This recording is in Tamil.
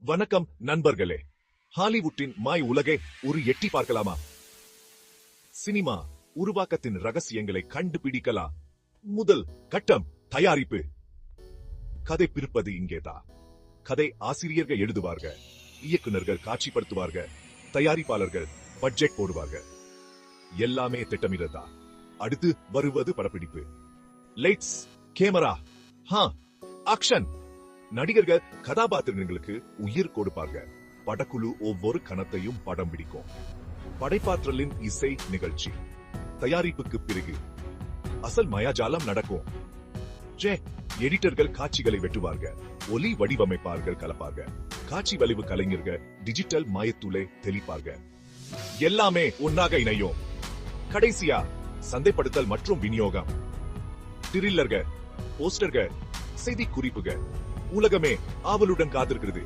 வணக்கம் நண்பர்களே. ஹாலிவுட்டின் மாய் உலகை ஒரு எட்டி பார்க்கலாமா? சினிமா உருவாக்கத்தின் ரகசியங்களை கண்டுபிடிக்கலாம். முதல் கட்டம் தயாரிப்பு. கதை பிரிப்பது இங்கேதான். கதை ஆசிரியர்கள் எழுதுவார்கள், இயக்குநர்கள் காட்சிப்படுத்துவார்கள், தயாரிப்பாளர்கள் பட்ஜெட் போடுவார்கள். எல்லாமே திட்டமிடதா. அடுத்து வருவது படப்பிடிப்பு. Lights, camera, action. நடிகர்கள் கதாபாத்திரங்களுக்கு உயிர் கொடுப்பார்கள். படக்குழு ஒவ்வொரு கணத்தையும் படம் பிடிக்கும். படைப்பாற்றலின் இசை நிகழ்ச்சி. தயாரிப்புக்கு பிறகு அசல் மயாஜாலம் நடக்கும். எடிட்டர்கள் காட்சிகளை வெட்டுவார்கள், ஒலி வடிவமைப்பார்கள் கலப்பார்கள், காட்சி வலிவு கலைஞர்கள் டிஜிட்டல் மாயத்துளை தெளிப்பார்கள். எல்லாமே ஒன்னாக இணையும். கடைசியா சந்தைப்படுத்தல் மற்றும் விநியோகம். ட்ரில்லர்கள், போஸ்டர்கள், செய்தி குறிப்புகள். உலகமே ஆவலுடன் காத்திருக்கிறது.